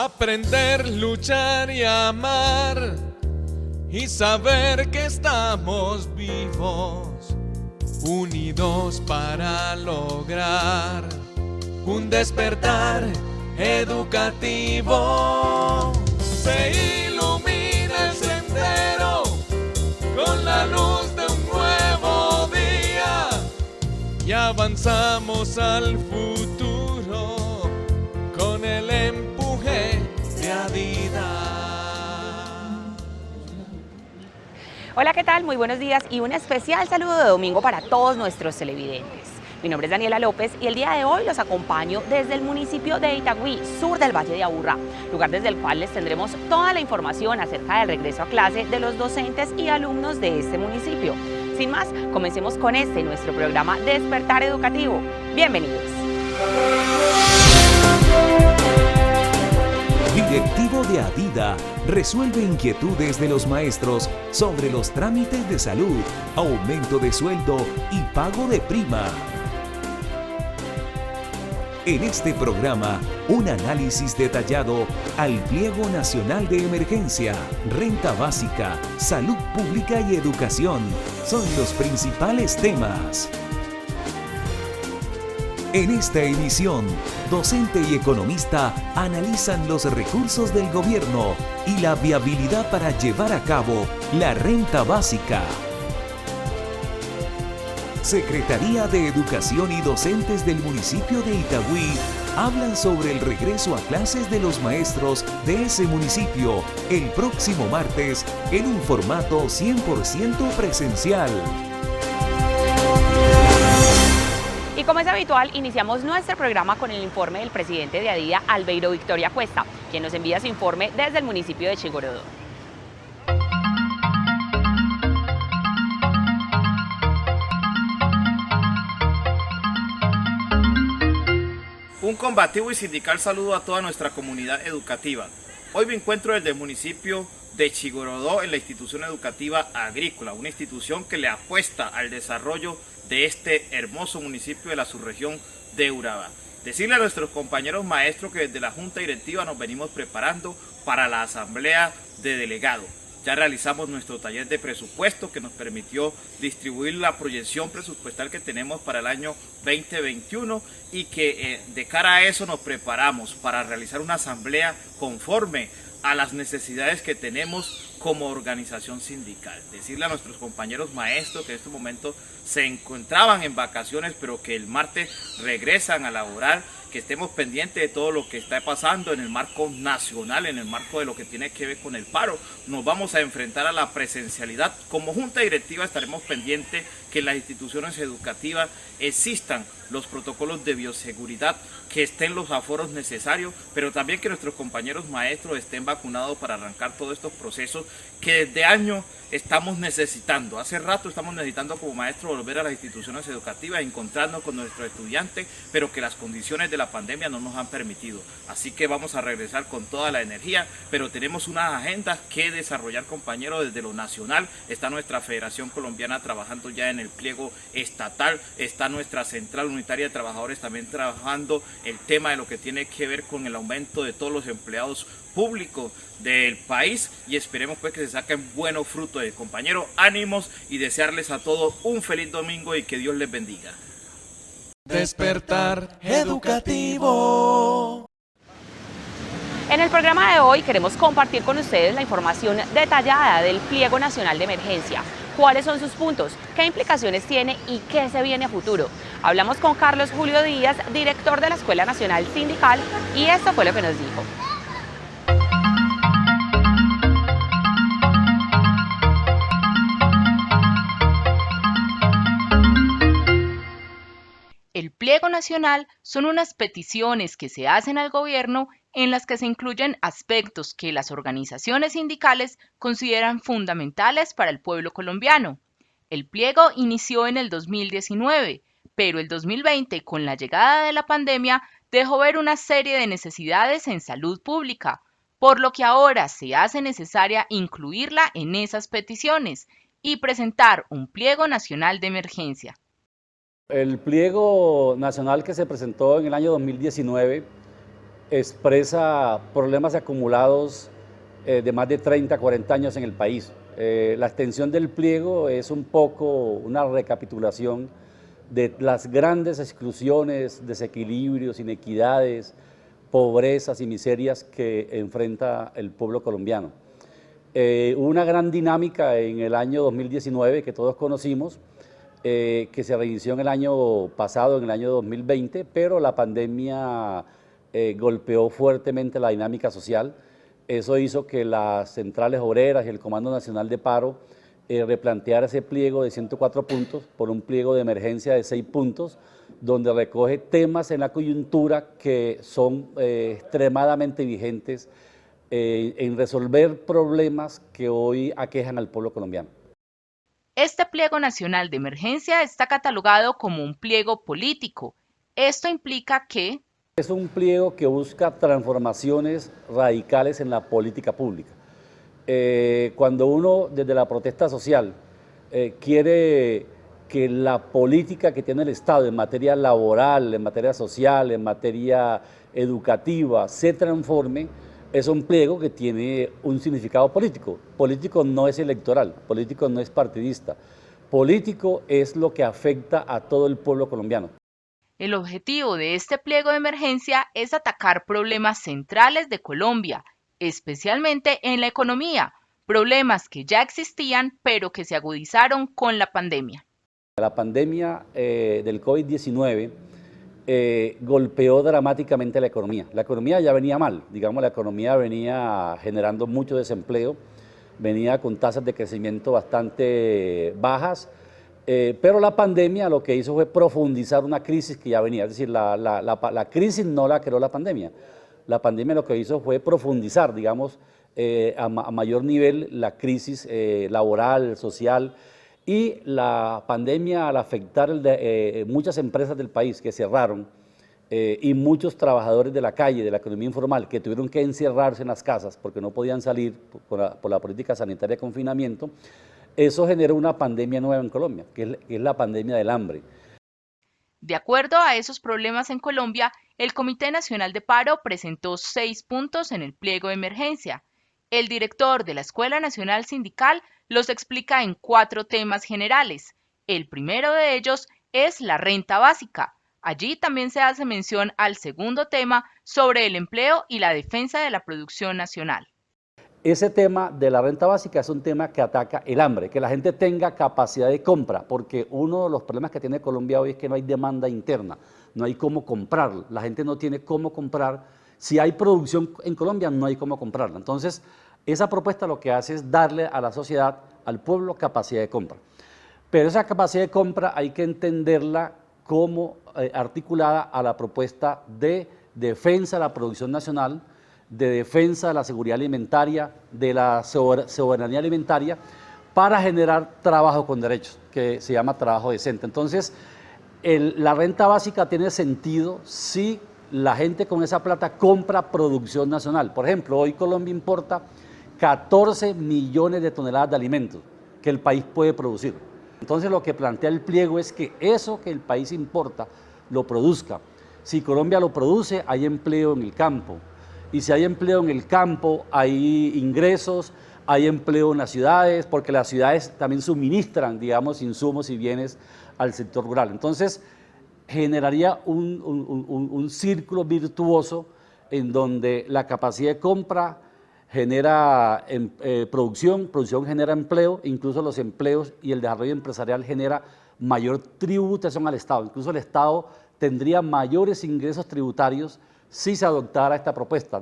Aprender, luchar y amar y saber que estamos vivos, unidos para lograr un despertar educativo. Se ilumina el sendero con la luz de un nuevo día y avanzamos al futuro con el empuje de Adidas. Hola, ¿qué tal? Muy buenos días y un especial saludo de domingo para todos nuestros televidentes. Mi nombre es Daniela López y el día de hoy los acompaño desde el municipio de Itagüí, sur del Valle de Aburrá, lugar desde el cual les tendremos toda la información acerca del regreso a clase de los docentes y alumnos de este municipio. Sin más, comencemos con nuestro programa Despertar Educativo. Bienvenidos. Directivo de Adida resuelve inquietudes de los maestros sobre los trámites de salud, aumento de sueldo y pago de prima. En este programa, un análisis detallado al Pliego Nacional de Emergencia, Renta Básica, Salud Pública y Educación son los principales temas. En esta emisión, docente y economista analizan los recursos del gobierno y la viabilidad para llevar a cabo la renta básica. Secretaría de Educación y docentes del municipio de Itagüí hablan sobre el regreso a clases de los maestros de ese municipio el próximo martes en un formato 100% presencial. Y como es habitual, iniciamos nuestro programa con el informe del presidente de Adida, Albeiro Victoria Cuesta, quien nos envía su informe desde el municipio de Chigorodó. Un combativo y sindical saludo a toda nuestra comunidad educativa. Hoy me encuentro desde el municipio de Chigorodó en la institución educativa agrícola, una institución que le apuesta al desarrollo de este hermoso municipio de la subregión de Urabá. Decirle a nuestros compañeros maestros que desde la Junta Directiva nos venimos preparando para la asamblea de delegados. Ya realizamos nuestro taller de presupuesto que nos permitió distribuir la proyección presupuestal que tenemos para el año 2021 y que de cara a eso nos preparamos para realizar una asamblea conforme a las necesidades que tenemos como organización sindical. Decirle a nuestros compañeros maestros que en este momento se encontraban en vacaciones pero que el martes regresan a laborar, que estemos pendientes de todo lo que está pasando en el marco nacional, en el marco de lo que tiene que ver con el paro. Nos vamos a enfrentar a la presencialidad. Como Junta Directiva estaremos pendientes que en las instituciones educativas existan los protocolos de bioseguridad, que estén los aforos necesarios, pero también que nuestros compañeros maestros estén vacunados para arrancar todos estos procesos que desde años estamos necesitando. Hace rato estamos necesitando como maestros volver a las instituciones educativas, encontrarnos con nuestros estudiantes, pero que las condiciones de la pandemia no nos han permitido. Así que vamos a regresar con toda la energía, pero tenemos unas agendas que desarrollar, compañeros. Desde lo nacional está nuestra Federación Colombiana trabajando ya en el pliego estatal, está nuestra Central Unitaria de Trabajadores también trabajando el tema de lo que tiene que ver con el aumento de todos los empleados públicos del país y esperemos pues que se saquen buenos frutos. Compañeros, ánimos y desearles a todos un feliz domingo y que Dios les bendiga. Despertar educativo. En el programa de hoy queremos compartir con ustedes la información detallada del Pliego Nacional de Emergencia. ¿Cuáles son sus puntos? ¿Qué implicaciones tiene y qué se viene a futuro? Hablamos con Carlos Julio Díaz, director de la Escuela Nacional Sindical, y esto fue lo que nos dijo. El Pliego Nacional son unas peticiones que se hacen al gobierno en las que se incluyen aspectos que las organizaciones sindicales consideran fundamentales para el pueblo colombiano. El pliego inició en el 2019, pero el 2020, con la llegada de la pandemia, dejó ver una serie de necesidades en salud pública, por lo que ahora se hace necesaria incluirla en esas peticiones y presentar un pliego nacional de emergencia. El pliego nacional que se presentó en el año 2019 expresa problemas acumulados de más de 30, 40 años en el país. La extensión del pliego es un poco una recapitulación de las grandes exclusiones, desequilibrios, inequidades, pobrezas y miserias que enfrenta el pueblo colombiano. Hubo una gran dinámica en el año 2019 que todos conocimos, que se reinició en el año pasado, en el año 2020, pero la pandemia golpeó fuertemente la dinámica social. Eso hizo que las centrales obreras y el Comando Nacional de Paro replanteara ese pliego de 104 puntos por un pliego de emergencia de 6 puntos, donde recoge temas en la coyuntura que son extremadamente vigentes en resolver problemas que hoy aquejan al pueblo colombiano. Este pliego nacional de emergencia está catalogado como un pliego político. Esto implica que es un pliego que busca transformaciones radicales en la política pública. Cuando uno desde la protesta social quiere que la política que tiene el Estado en materia laboral, en materia social, en materia educativa se transforme, es un pliego que tiene un significado político. Político no es electoral, político no es partidista, político es lo que afecta a todo el pueblo colombiano. el objetivo de este pliego de emergencia es atacar problemas centrales de Colombia, especialmente en la economía, problemas que ya existían pero que se agudizaron con la pandemia. La pandemia del COVID-19 golpeó dramáticamente la economía. La economía ya venía mal, digamos, la economía venía generando mucho desempleo, venía con tasas de crecimiento bastante bajas, pero la pandemia lo que hizo fue profundizar una crisis que ya venía, es decir, la crisis no la creó la pandemia lo que hizo fue profundizar, digamos, a mayor nivel la crisis laboral, social, y la pandemia al afectar muchas empresas del país que cerraron y muchos trabajadores de la calle, de la economía informal, que tuvieron que encerrarse en las casas porque no podían salir por la política sanitaria de confinamiento, eso generó una pandemia nueva en Colombia, que es la pandemia del hambre. De acuerdo a esos problemas en Colombia, el Comité Nacional de Paro presentó 6 puntos en el pliego de emergencia. El director de la Escuela Nacional Sindical los explica en 4 temas generales. El primero de ellos es la renta básica. Allí también se hace mención al segundo tema sobre el empleo y la defensa de la producción nacional. Ese tema de la renta básica es un tema que ataca el hambre, que la gente tenga capacidad de compra, porque uno de los problemas que tiene Colombia hoy es que no hay demanda interna, no hay cómo comprar, la gente no tiene cómo comprar. Si hay producción en Colombia, no hay cómo comprarla. Entonces, esa propuesta lo que hace es darle a la sociedad, al pueblo, capacidad de compra. Pero esa capacidad de compra hay que entenderla como articulada a la propuesta de defensa de la producción nacional, de defensa de la seguridad alimentaria, de la soberanía alimentaria, para generar trabajo con derechos, que se llama trabajo decente. Entonces, la renta básica tiene sentido si la gente con esa plata compra producción nacional. Por ejemplo, hoy Colombia importa 14 millones de toneladas de alimentos que el país puede producir. Entonces, lo que plantea el pliego es que eso que el país importa lo produzca. Si Colombia lo produce, hay empleo en el campo. Y si hay empleo en el campo, hay ingresos, hay empleo en las ciudades, porque las ciudades también suministran, digamos, insumos y bienes al sector rural. Entonces, generaría un círculo virtuoso en donde la capacidad de compra genera producción genera empleo, incluso los empleos y el desarrollo empresarial genera mayor tributación al Estado. Incluso el Estado tendría mayores ingresos tributarios si se adoptara esta propuesta.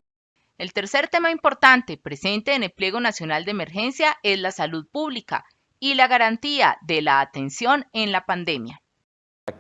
El tercer tema importante presente en el Pliego Nacional de Emergencia es la salud pública y la garantía de la atención en la pandemia.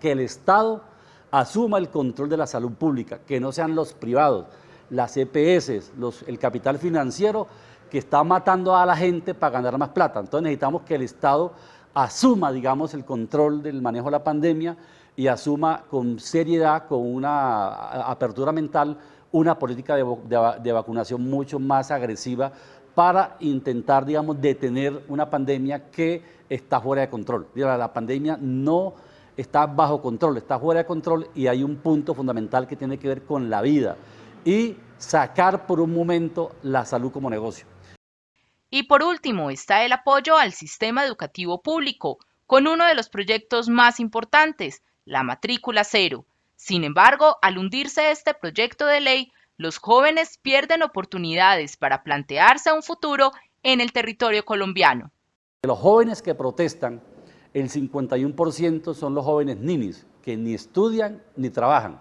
Que el Estado asuma el control de la salud pública, que no sean los privados, las EPS, el capital financiero que está matando a la gente para ganar más plata. Entonces necesitamos que el Estado asuma, digamos, el control del manejo de la pandemia y asuma con seriedad, con una apertura mental, una política de vacunación mucho más agresiva para intentar, digamos, detener una pandemia que está fuera de control. La pandemia no está bajo control, está fuera de control y hay un punto fundamental que tiene que ver con la vida. y sacar por un momento la salud como negocio. Y por último está el apoyo al sistema educativo público, con uno de los proyectos más importantes, la matrícula cero. Sin embargo, al hundirse este proyecto de ley, los jóvenes pierden oportunidades para plantearse un futuro en el territorio colombiano. De los jóvenes que protestan, el 51% son los jóvenes ninis, que ni estudian ni trabajan.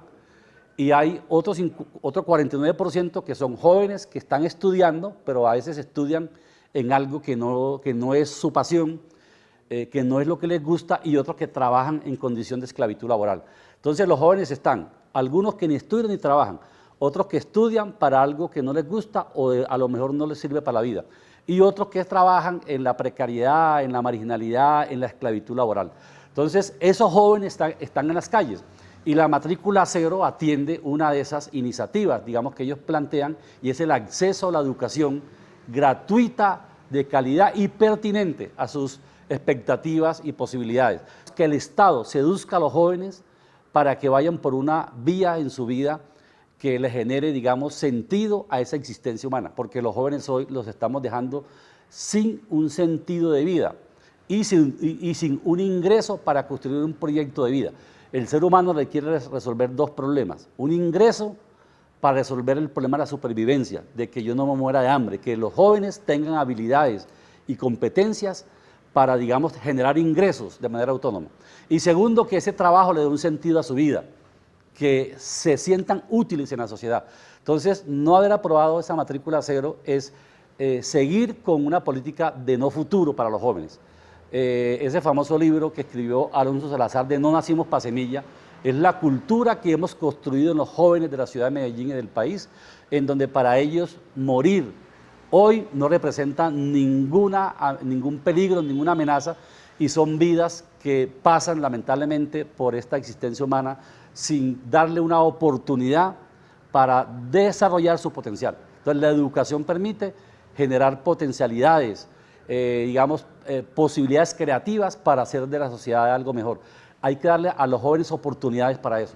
Y hay otro 49% que son jóvenes que están estudiando, pero a veces estudian en algo que no es su pasión, que no es lo que les gusta, y otros que trabajan en condición de esclavitud laboral. Entonces los jóvenes están, algunos que ni estudian ni trabajan, otros que estudian para algo que no les gusta o a lo mejor no les sirve para la vida, y otros que trabajan en la precariedad, en la marginalidad, en la esclavitud laboral. Entonces esos jóvenes están en las calles, y la matrícula cero atiende una de esas iniciativas, digamos, que ellos plantean, y es el acceso a la educación gratuita, de calidad y pertinente a sus expectativas y posibilidades. Que el Estado seduzca a los jóvenes para que vayan por una vía en su vida que les genere, digamos, sentido a esa existencia humana, porque los jóvenes hoy los estamos dejando sin un sentido de vida y sin un ingreso para construir un proyecto de vida. El ser humano requiere resolver dos problemas: un ingreso para resolver el problema de la supervivencia, de que yo no me muera de hambre, que los jóvenes tengan habilidades y competencias para, digamos, generar ingresos de manera autónoma. Y segundo, que ese trabajo le dé un sentido a su vida, que se sientan útiles en la sociedad. Entonces, no haber aprobado esa matrícula cero es seguir con una política de no futuro para los jóvenes. Ese famoso libro que escribió Alonso Salazar de No nacimos pa' semilla, es la cultura que hemos construido en los jóvenes de la ciudad de Medellín y del país, en donde para ellos morir hoy no representa ningún peligro, ninguna amenaza, y son vidas que pasan lamentablemente por esta existencia humana sin darle una oportunidad para desarrollar su potencial. Entonces la educación permite generar potencialidades, posibilidades creativas para hacer de la sociedad algo mejor. Hay que darle a los jóvenes oportunidades para eso.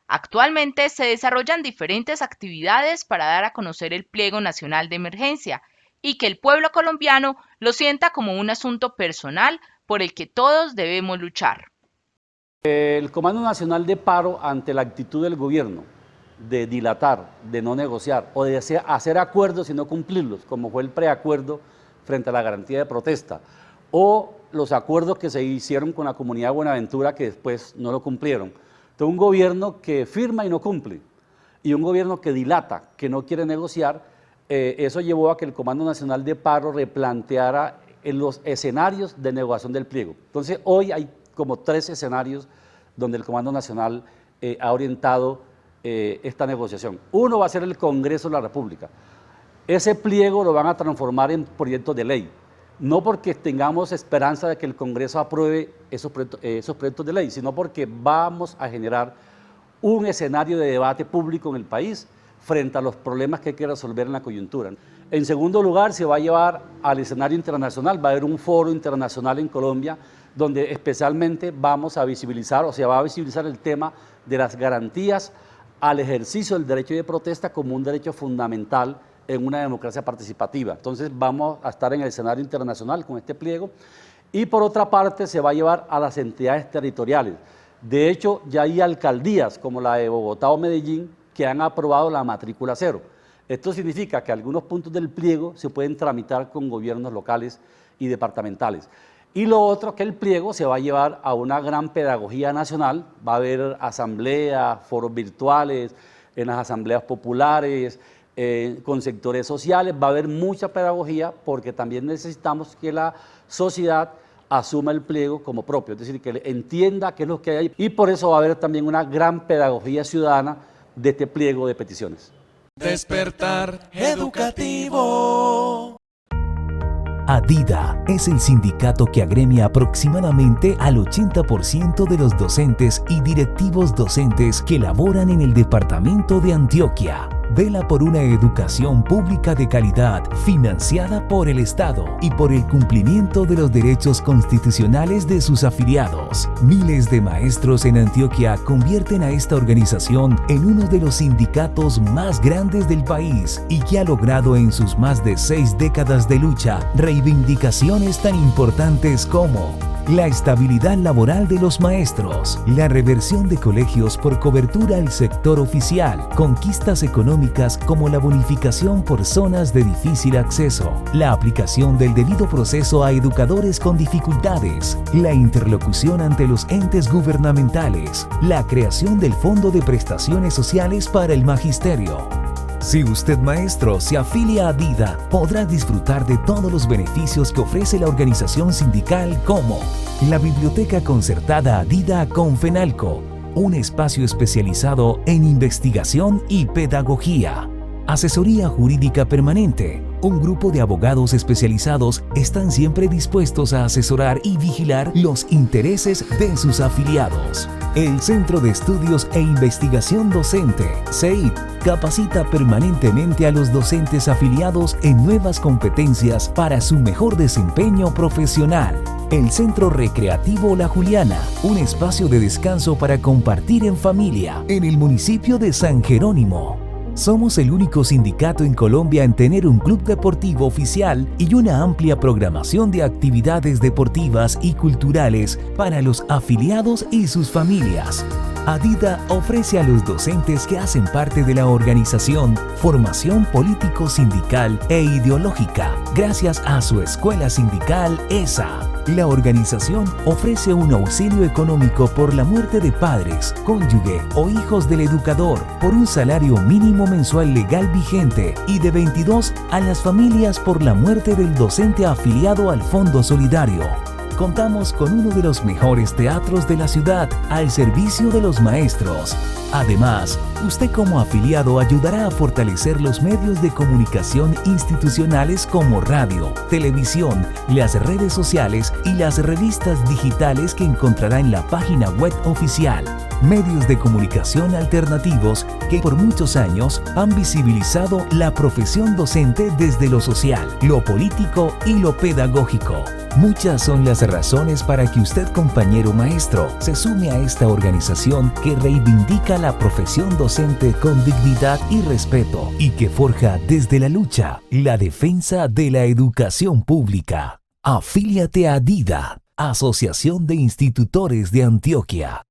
Actualmente se desarrollan diferentes actividades para dar a conocer el Pliego Nacional de Emergencia y que el pueblo colombiano lo sienta como un asunto personal por el que todos debemos luchar. El Comando Nacional de Paro, ante la actitud del gobierno de dilatar, de no negociar o de hacer acuerdos y no cumplirlos, como fue el preacuerdo frente a la garantía de protesta, o los acuerdos que se hicieron con la comunidad de Buenaventura que después no lo cumplieron. Entonces, un gobierno que firma y no cumple, y un gobierno que dilata, que no quiere negociar, eso llevó a que el Comando Nacional de Paro replanteara los escenarios de negociación del pliego. Entonces, hoy hay como 3 escenarios donde el Comando Nacional ha orientado esta negociación. Uno va a ser el Congreso de la República. Ese pliego lo van a transformar en proyectos de ley. No porque tengamos esperanza de que el Congreso apruebe esos proyectos de ley, sino porque vamos a generar un escenario de debate público en el país frente a los problemas que hay que resolver en la coyuntura. En segundo lugar, se va a llevar al escenario internacional, va a haber un foro internacional en Colombia donde especialmente vamos a visibilizar, o se va a visibilizar el tema de las garantías al ejercicio del derecho de protesta como un derecho fundamental en una democracia participativa. Entonces vamos a estar en el escenario internacional con este pliego, y por otra parte se va a llevar a las entidades territoriales. De hecho, ya hay alcaldías como la de Bogotá o Medellín que han aprobado la matrícula cero. Esto significa que algunos puntos del pliego se pueden tramitar con gobiernos locales y departamentales. Y lo otro, que el pliego se va a llevar a una gran pedagogía nacional, va a haber asambleas, foros virtuales, en las asambleas populares, con sectores sociales, va a haber mucha pedagogía porque también necesitamos que la sociedad asuma el pliego como propio, es decir, que entienda qué es lo que hay, y por eso va a haber también una gran pedagogía ciudadana de este pliego de peticiones. Despertar educativo. ADIDA es el sindicato que agremia aproximadamente al 80% de los docentes y directivos docentes que laboran en el departamento de Antioquia. vela por una educación pública de calidad, financiada por el Estado y por el cumplimiento de los derechos constitucionales de sus afiliados. Miles de maestros en Antioquia convierten a esta organización en uno de los sindicatos más grandes del país y que ha logrado en sus más de 6 décadas de lucha reivindicaciones tan importantes como la estabilidad laboral de los maestros, la reversión de colegios por cobertura al sector oficial, conquistas económicas como la bonificación por zonas de difícil acceso, la aplicación del debido proceso a educadores con dificultades, la interlocución ante los entes gubernamentales, la creación del Fondo de Prestaciones Sociales para el Magisterio. Si usted, maestro, se afilia a DIDA, podrá disfrutar de todos los beneficios que ofrece la organización sindical como la Biblioteca Concertada DIDA con FENALCO, un espacio especializado en investigación y pedagogía, asesoría jurídica permanente. Un grupo de abogados especializados están siempre dispuestos a asesorar y vigilar los intereses de sus afiliados. El Centro de Estudios e Investigación Docente, CEID, capacita permanentemente a los docentes afiliados en nuevas competencias para su mejor desempeño profesional. El Centro Recreativo La Juliana, un espacio de descanso para compartir en familia en el municipio de San Jerónimo. Somos el único sindicato en Colombia en tener un club deportivo oficial y una amplia programación de actividades deportivas y culturales para los afiliados y sus familias. ADIDA ofrece a los docentes que hacen parte de la organización formación político-sindical e ideológica gracias a su escuela sindical ESA. La organización ofrece un auxilio económico por la muerte de padres, cónyuge o hijos del educador por un salario mínimo mensual legal vigente y de 22 a las familias por la muerte del docente afiliado al Fondo Solidario. Contamos con uno de los mejores teatros de la ciudad al servicio de los maestros. Además, usted como afiliado ayudará a fortalecer los medios de comunicación institucionales como radio, televisión, las redes sociales y las revistas digitales que encontrará en la página web oficial. Medios de comunicación alternativos que por muchos años han visibilizado la profesión docente desde lo social, lo político y lo pedagógico. Muchas son las razones para que usted, compañero maestro, se sume a esta organización que reivindica la profesión docente con dignidad y respeto y que forja desde la lucha la defensa de la educación pública. Afíliate a DIDA, Asociación de Institutores de Antioquia.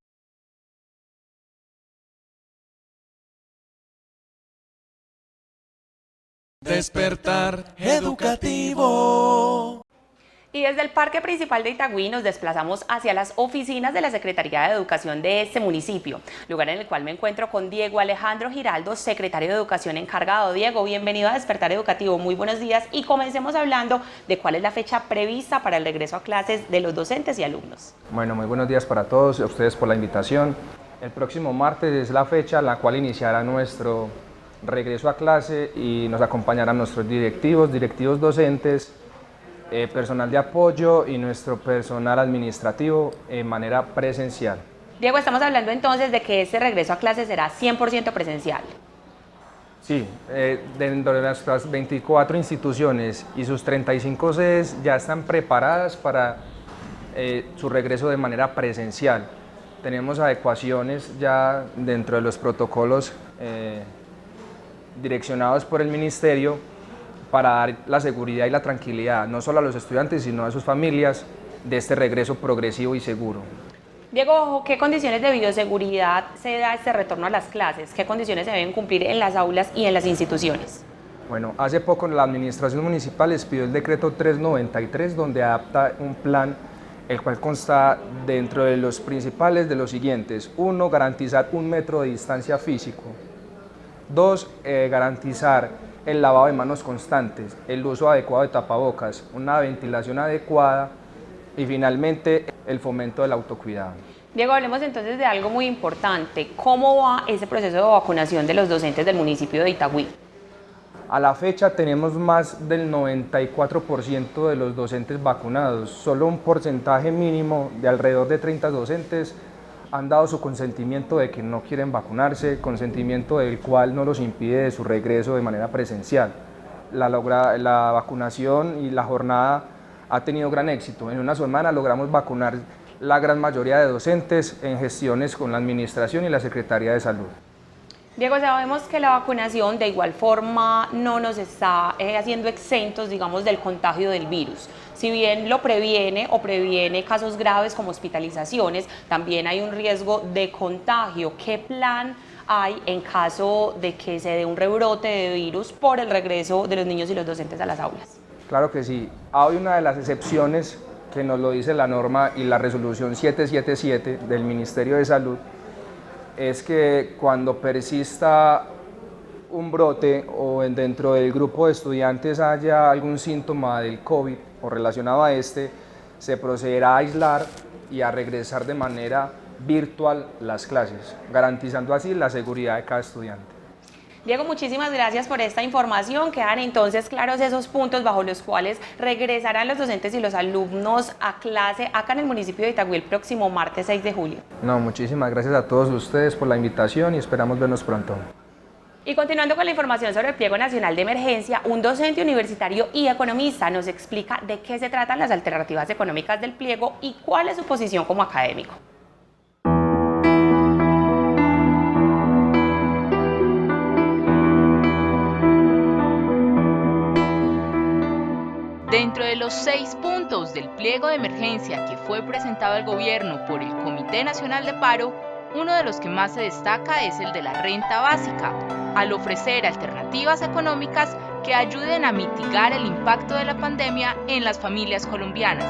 Despertar educativo. Y desde el Parque Principal de Itagüí nos desplazamos hacia las oficinas de la Secretaría de Educación de este municipio, lugar en el cual me encuentro con Diego Alejandro Giraldo, secretario de Educación encargado. Diego, bienvenido a Despertar Educativo, muy buenos días y comencemos hablando de cuál es la fecha prevista para el regreso a clases de los docentes y alumnos. Bueno, muy buenos días para todos, a ustedes por la invitación. El próximo martes es la fecha en la cual iniciará nuestro regreso a clase y nos acompañarán nuestros directivos docentes, personal de apoyo y nuestro personal administrativo en manera presencial. Diego, estamos hablando entonces de que este regreso a clases será 100% presencial. Sí, dentro de nuestras 24 instituciones y sus 35 sedes ya están preparadas para su regreso de manera presencial. Tenemos adecuaciones ya dentro de los protocolos direccionados por el Ministerio para dar la seguridad y la tranquilidad, no solo a los estudiantes, sino a sus familias, de este regreso progresivo y seguro. Diego, ¿qué condiciones de bioseguridad se da este retorno a las clases? ¿Qué condiciones se deben cumplir en las aulas y en las instituciones? Bueno, hace poco la Administración Municipal expidió el decreto 393, donde adapta un plan, el cual consta dentro de los principales de los siguientes. 1, garantizar 1 metro de distancia físico. 2, garantizar el lavado de manos constantes, el uso adecuado de tapabocas, una ventilación adecuada y finalmente el fomento del autocuidado. Diego, hablemos entonces de algo muy importante. ¿Cómo va ese proceso de vacunación de los docentes del municipio de Itagüí? A la fecha tenemos más del 94% de los docentes vacunados. Solo un porcentaje mínimo de alrededor de 30 docentes han dado su consentimiento de que no quieren vacunarse, consentimiento del cual no los impide de su regreso de manera presencial. La vacunación y la jornada ha tenido gran éxito. En una semana logramos vacunar la gran mayoría de docentes en gestiones con la Administración y la Secretaría de Salud. Diego, sabemos que la vacunación de igual forma no nos está haciendo exentos, digamos, del contagio del virus. Si bien lo previene o previene casos graves como hospitalizaciones, también hay un riesgo de contagio. ¿Qué plan hay en caso de que se dé un rebrote de virus por el regreso de los niños y los docentes a las aulas? Claro que sí. Hay una de las excepciones que nos lo dice la norma y la resolución 777 del Ministerio de Salud, es que cuando persista un brote o dentro del grupo de estudiantes haya algún síntoma del COVID o relacionado a este, se procederá a aislar y a regresar de manera virtual las clases, garantizando así la seguridad de cada estudiante. Diego, muchísimas gracias por esta información. Quedan entonces claros esos puntos bajo los cuales regresarán los docentes y los alumnos a clase acá en el municipio de Itagüí el próximo martes 6 de julio. No, muchísimas gracias a todos ustedes por la invitación y esperamos vernos pronto. Y continuando con la información sobre el Pliego Nacional de Emergencia, un docente universitario y economista nos explica de qué se tratan las alternativas económicas del pliego y cuál es su posición como académico. Dentro de los 6 puntos del pliego de emergencia que fue presentado al gobierno por el Comité Nacional de Paro, uno de los que más se destaca es el de la renta básica, al ofrecer alternativas económicas que ayuden a mitigar el impacto de la pandemia en las familias colombianas.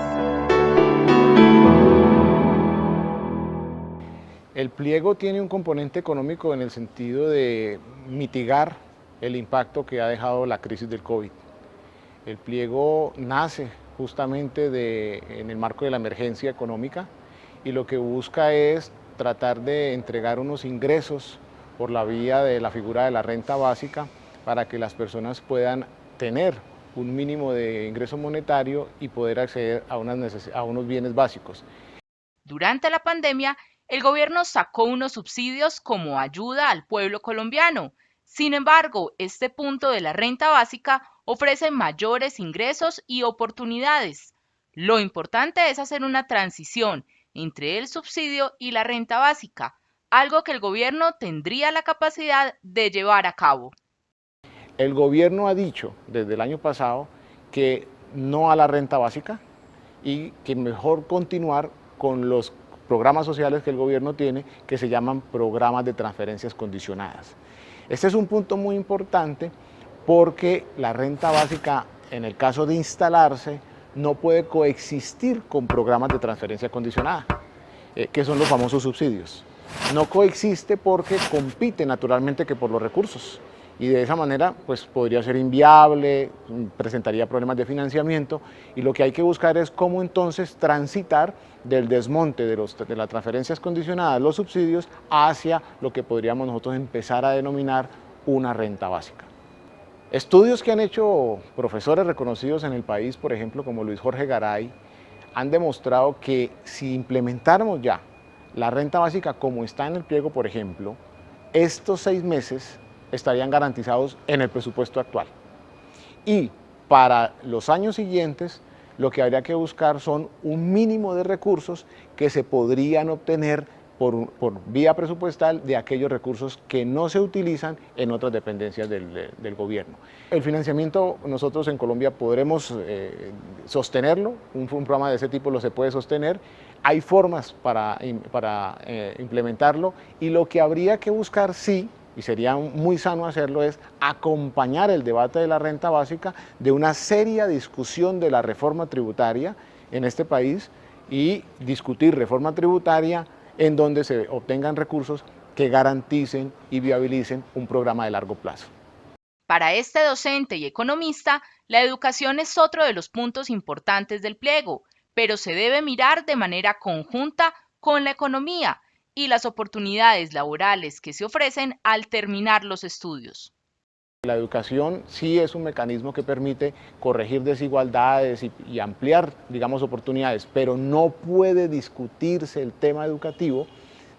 El pliego tiene un componente económico en el sentido de mitigar el impacto que ha dejado la crisis del COVID. El pliego nace justamente en el marco de la emergencia económica y lo que busca es tratar de entregar unos ingresos por la vía de la figura de la renta básica para que las personas puedan tener un mínimo de ingreso monetario y poder acceder a unos bienes básicos. Durante la pandemia, el gobierno sacó unos subsidios como ayuda al pueblo colombiano. Sin embargo, este punto de la renta básica ofrece mayores ingresos y oportunidades. Lo importante es hacer una transición entre el subsidio y la renta básica, algo que el gobierno tendría la capacidad de llevar a cabo. El gobierno ha dicho desde el año pasado que no a la renta básica y que mejor continuar con los programas sociales que el gobierno tiene, que se llaman programas de transferencias condicionadas. Este es un punto muy importante porque la renta básica, en el caso de instalarse, no puede coexistir con programas de transferencia condicionada, que son los famosos subsidios. No coexiste porque compite naturalmente que por los recursos y de esa manera pues podría ser inviable, presentaría problemas de financiamiento y lo que hay que buscar es cómo entonces transitar del desmonte de las transferencias condicionadas, los subsidios, hacia lo que podríamos nosotros empezar a denominar una renta básica. Estudios que han hecho profesores reconocidos en el país, por ejemplo, como Luis Jorge Garay, han demostrado que si implementáramos ya la renta básica como está en el pliego, por ejemplo, estos 6 meses estarían garantizados en el presupuesto actual. Y para los años siguientes, lo que habría que buscar son un mínimo de recursos que se podrían obtener por vía presupuestal de aquellos recursos que no se utilizan en otras dependencias del gobierno. El financiamiento nosotros en Colombia podremos sostenerlo, un programa de ese tipo lo se puede sostener, hay formas para implementarlo y lo que habría que buscar sí, y sería muy sano hacerlo, es acompañar el debate de la renta básica de una seria discusión de la reforma tributaria en este país y discutir reforma tributaria en donde se obtengan recursos que garanticen y viabilicen un programa de largo plazo. Para este docente y economista, la educación es otro de los puntos importantes del pliego, pero se debe mirar de manera conjunta con la economía y las oportunidades laborales que se ofrecen al terminar los estudios. La educación sí es un mecanismo que permite corregir desigualdades y ampliar, digamos, oportunidades, pero no puede discutirse el tema educativo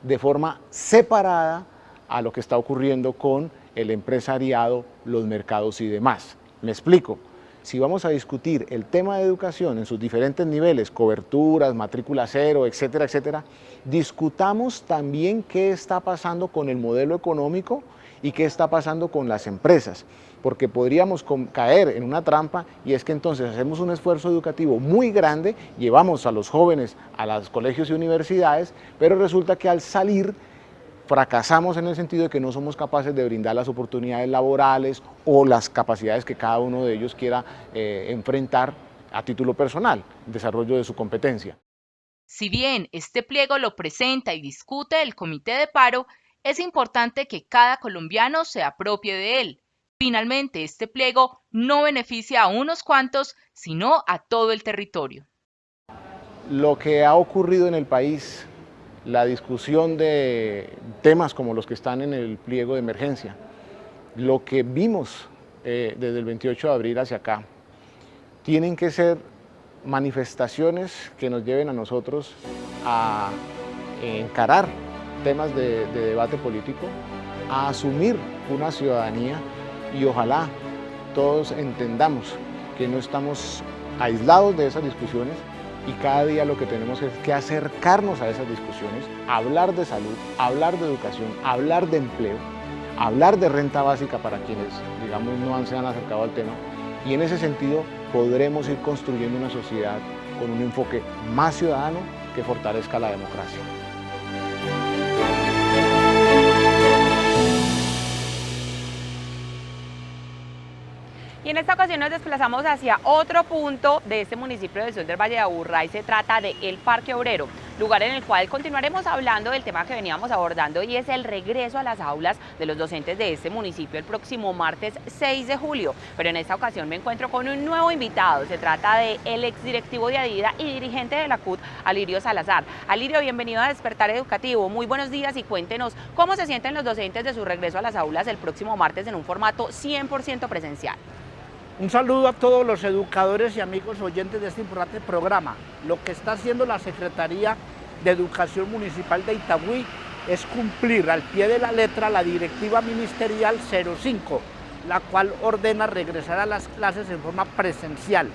de forma separada a lo que está ocurriendo con el empresariado, los mercados y demás. Me explico. Si vamos a discutir el tema de educación en sus diferentes niveles, coberturas, matrícula cero, etcétera, etcétera, discutamos también qué está pasando con el modelo económico y qué está pasando con las empresas, porque podríamos caer en una trampa, y es que entonces hacemos un esfuerzo educativo muy grande, llevamos a los jóvenes a los colegios y universidades, pero resulta que al salir fracasamos en el sentido de que no somos capaces de brindar las oportunidades laborales o las capacidades que cada uno de ellos quiera enfrentar a título personal, desarrollo de su competencia. Si bien este pliego lo presenta y discute el Comité de Paro, es importante que cada colombiano se apropie de él. Finalmente, este pliego no beneficia a unos cuantos, sino a todo el territorio. Lo que ha ocurrido en el país, la discusión de temas como los que están en el pliego de emergencia, lo que vimos desde el 28 de abril hacia acá, tienen que ser manifestaciones que nos lleven a nosotros a encarar temas de debate político, a asumir una ciudadanía, y ojalá todos entendamos que no estamos aislados de esas discusiones, y cada día lo que tenemos es que acercarnos a esas discusiones, hablar de salud, hablar de educación, hablar de empleo, hablar de renta básica para quienes, digamos, no se han acercado al tema, y en ese sentido podremos ir construyendo una sociedad con un enfoque más ciudadano que fortalezca la democracia. Y en esta ocasión nos desplazamos hacia otro punto de este municipio del sur del Valle de Aburrá, y se trata de El Parque Obrero, lugar en el cual continuaremos hablando del tema que veníamos abordando, y es el regreso a las aulas de los docentes de este municipio el próximo martes 6 de julio. Pero en esta ocasión me encuentro con un nuevo invitado. Se trata del exdirectivo de Adida y dirigente de la CUT, Alirio Salazar. Alirio, bienvenido a Despertar Educativo. Muy buenos días, y cuéntenos cómo se sienten los docentes de su regreso a las aulas el próximo martes en un formato 100% presencial. Un saludo a todos los educadores y amigos oyentes de este importante programa. Lo que está haciendo la Secretaría de Educación Municipal de Itagüí es cumplir al pie de la letra la Directiva Ministerial 05, la cual ordena regresar a las clases en forma presencial.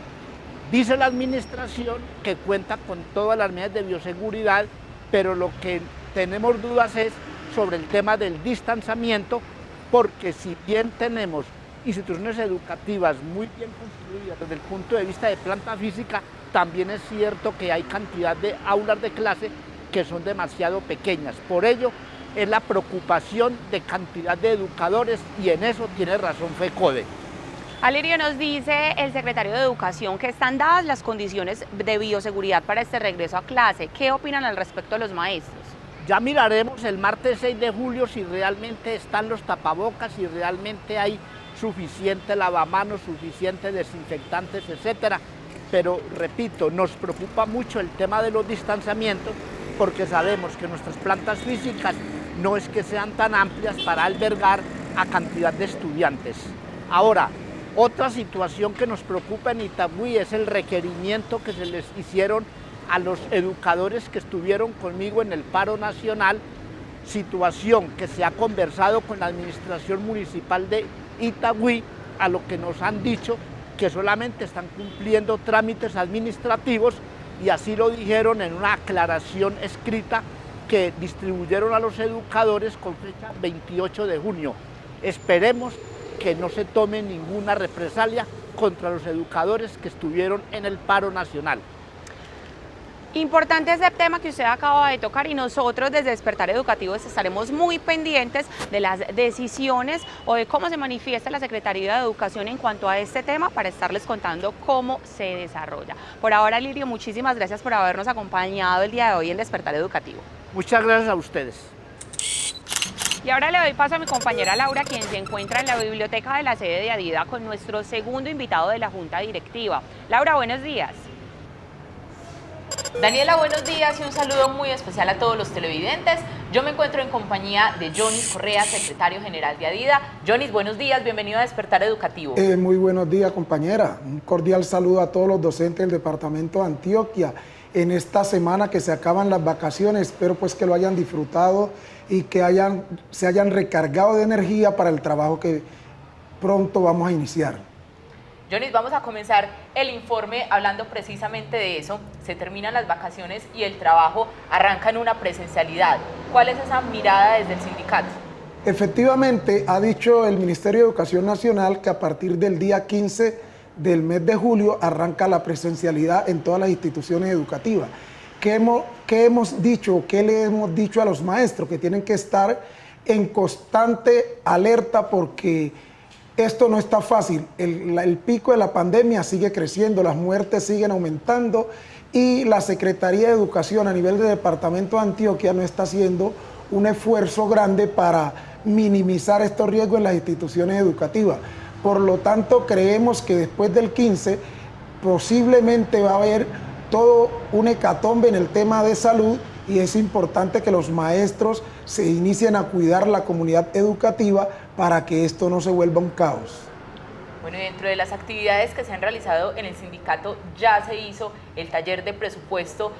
Dice la administración que cuenta con todas las medidas de bioseguridad, pero lo que tenemos dudas es sobre el tema del distanciamiento, porque si bien tenemos instituciones educativas muy bien construidas desde el punto de vista de planta física, también es cierto que hay cantidad de aulas de clase que son demasiado pequeñas. Por ello es la preocupación de cantidad de educadores, y en eso tiene razón FECODE. Alirio, nos dice el secretario de Educación que están dadas las condiciones de bioseguridad para este regreso a clase. ¿Qué opinan al respecto los maestros? Ya miraremos el martes 6 de julio si realmente están los tapabocas, si realmente hay suficiente lavamanos, suficientes desinfectantes, etcétera. Pero repito, nos preocupa mucho el tema de los distanciamientos, porque sabemos que nuestras plantas físicas no es que sean tan amplias para albergar a cantidad de estudiantes. Ahora, otra situación que nos preocupa en Itagüí es el requerimiento que se les hicieron a los educadores que estuvieron conmigo en el paro nacional, situación que se ha conversado con la administración municipal de Itagüí, a lo que nos han dicho que solamente están cumpliendo trámites administrativos, y así lo dijeron en una aclaración escrita que distribuyeron a los educadores con fecha 28 de junio. Esperemos que no se tome ninguna represalia contra los educadores que estuvieron en el paro nacional. Importante ese tema que usted acaba de tocar, y nosotros desde Despertar Educativo estaremos muy pendientes de las decisiones o de cómo se manifiesta la Secretaría de Educación en cuanto a este tema, para estarles contando cómo se desarrolla. Por ahora, Alirio, muchísimas gracias por habernos acompañado el día de hoy en Despertar Educativo. Muchas gracias a ustedes. Y ahora le doy paso a mi compañera Laura, quien se encuentra en la biblioteca de la sede de Adida con nuestro segundo invitado de la Junta Directiva. Laura, buenos días. Daniela, buenos días y un saludo muy especial a todos los televidentes. Yo me encuentro en compañía de Jonis Correa, secretario general de Adida. Jonis, buenos días, bienvenido a Despertar Educativo. Muy buenos días, compañera. Un cordial saludo a todos los docentes del departamento de Antioquia en esta semana que se acaban las vacaciones. Espero pues que lo hayan disfrutado y que se hayan recargado de energía para el trabajo que pronto vamos a iniciar. Johnny, vamos a comenzar el informe hablando precisamente de eso. Se terminan las vacaciones y el trabajo arranca en una presencialidad. ¿Cuál es esa mirada desde el sindicato? Efectivamente, ha dicho el Ministerio de Educación Nacional que a partir del día 15 del mes de julio arranca la presencialidad en todas las instituciones educativas. ¿Qué hemos dicho, qué le hemos dicho a los maestros? Que tienen que estar en constante alerta porque esto no está fácil. El pico de la pandemia sigue creciendo, las muertes siguen aumentando y la Secretaría de Educación a nivel del Departamento de Antioquia no está haciendo un esfuerzo grande para minimizar estos riesgos en las instituciones educativas. Por lo tanto, creemos que después del 15 posiblemente va a haber todo un hecatombe en el tema de salud y es importante que los maestros se inicien a cuidar la comunidad educativa para que esto no se vuelva un caos. Bueno, y dentro de las actividades que se han realizado en el sindicato ya se hizo el taller de presupuesto,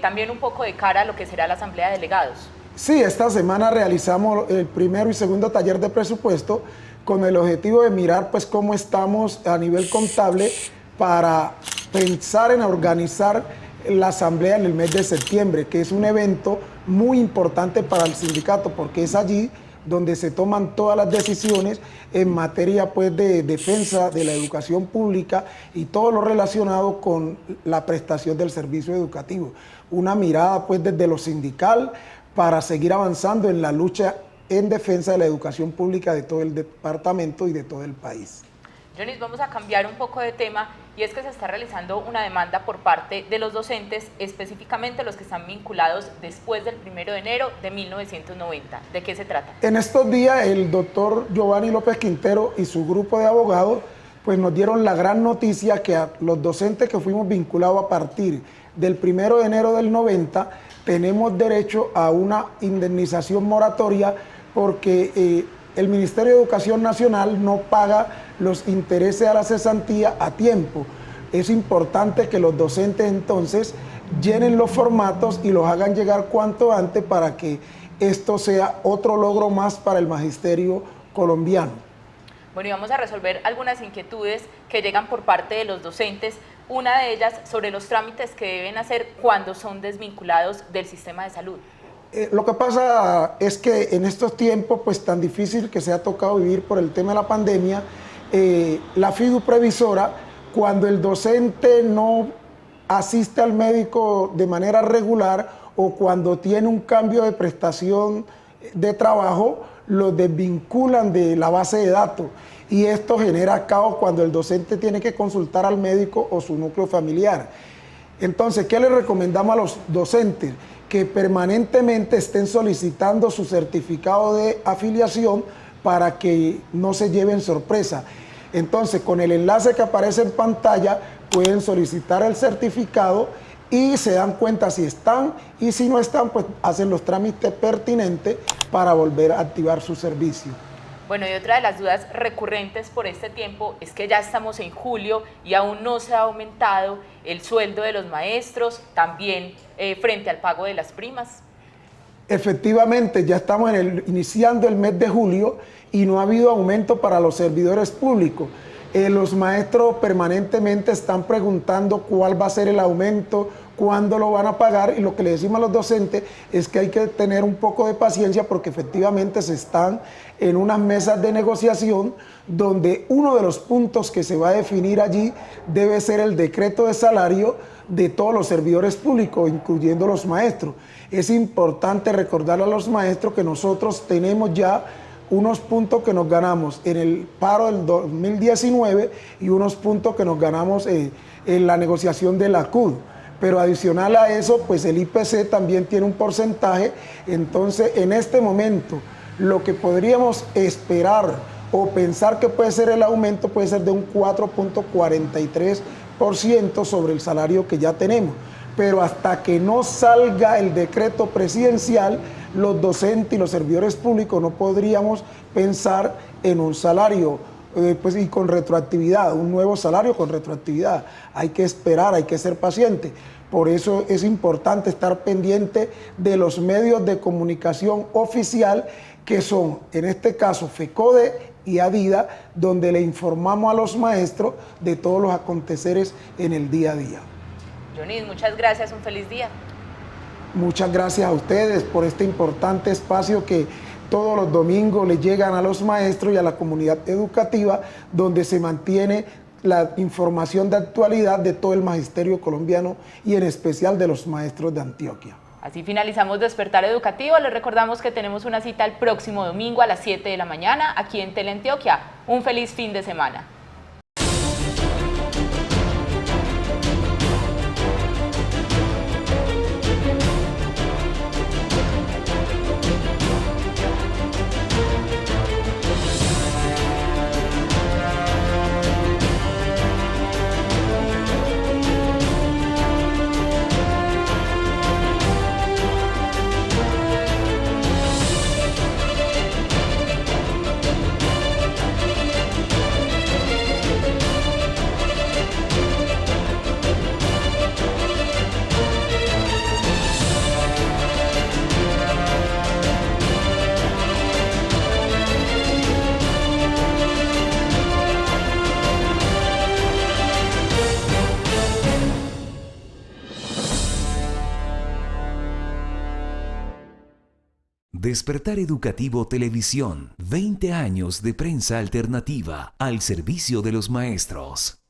también un poco de cara a lo que será la asamblea de delegados. Sí, esta semana realizamos el primero y segundo taller de presupuesto con el objetivo de mirar pues cómo estamos a nivel contable para pensar en organizar la asamblea en el mes de septiembre, que es un evento muy importante para el sindicato porque es allí donde se toman todas las decisiones en materia pues de defensa de la educación pública y todo lo relacionado con la prestación del servicio educativo. Una mirada pues desde lo sindical para seguir avanzando en la lucha en defensa de la educación pública de todo el departamento y de todo el país. Johnny, vamos a cambiar un poco de tema y es que se está realizando una demanda por parte de los docentes, específicamente los que están vinculados después del 1 de enero de 1990. ¿De qué se trata? En estos días el doctor Giovanni López Quintero y su grupo de abogados pues nos dieron la gran noticia que a los docentes que fuimos vinculados a partir del 1 de enero del 90 tenemos derecho a una indemnización moratoria porque el Ministerio de Educación Nacional no paga los intereses a la cesantía a tiempo. Es importante que los docentes entonces llenen los formatos y los hagan llegar cuanto antes para que esto sea otro logro más para el magisterio colombiano. Bueno, y vamos a resolver algunas inquietudes que llegan por parte de los docentes. Una de ellas sobre los trámites que deben hacer cuando son desvinculados del sistema de salud. Lo que pasa es que en estos tiempos pues tan difícil que se ha tocado vivir por el tema de la pandemia, la FIDU previsora, cuando el docente no asiste al médico de manera regular o cuando tiene un cambio de prestación de trabajo, lo desvinculan de la base de datos y esto genera caos cuando el docente tiene que consultar al médico o su núcleo familiar. Entonces, ¿qué le recomendamos a los docentes? Que permanentemente estén solicitando su certificado de afiliación para que no se lleven sorpresa. Entonces, con el enlace que aparece en pantalla, pueden solicitar el certificado y se dan cuenta si están y si no están, pues hacen los trámites pertinentes para volver a activar su servicio. Bueno, y otra de las dudas recurrentes por este tiempo es que ya estamos en julio y aún no se ha aumentado el sueldo de los maestros, también frente al pago de las primas. Efectivamente, ya estamos iniciando el mes de julio y no ha habido aumento para los servidores públicos. Los maestros permanentemente están preguntando cuál va a ser el aumento, cuándo lo van a pagar, y lo que le decimos a los docentes es que hay que tener un poco de paciencia porque efectivamente se están en unas mesas de negociación donde uno de los puntos que se va a definir allí debe ser el decreto de salario de todos los servidores públicos, incluyendo los maestros. Es importante recordarle a los maestros que nosotros tenemos ya unos puntos que nos ganamos en el paro del 2019 y unos puntos que nos ganamos en la negociación de la CUD. Pero adicional a eso, pues el IPC también tiene un porcentaje. Entonces, en este momento, lo que podríamos esperar o pensar que puede ser el aumento puede ser de un 4.43% sobre el salario que ya tenemos. Pero hasta que no salga el decreto presidencial, los docentes y los servidores públicos no podríamos pensar en un salario pues, y con retroactividad, un nuevo salario con retroactividad. Hay que esperar, hay que ser paciente. Por eso es importante estar pendiente de los medios de comunicación oficial, que son, en este caso, FECODE y ADIDA, donde le informamos a los maestros de todos los aconteceres en el día a día. Jonis, muchas gracias, un feliz día. Muchas gracias a ustedes por este importante espacio que todos los domingos le llegan a los maestros y a la comunidad educativa, donde se mantiene la información de actualidad de todo el magisterio colombiano y en especial de los maestros de Antioquia. Así finalizamos Despertar Educativo. Les recordamos que tenemos una cita el próximo domingo a las 7 de la mañana aquí en Teleantioquia. Un feliz fin de semana. Despertar Educativo Televisión, 20 años de prensa alternativa al servicio de los maestros.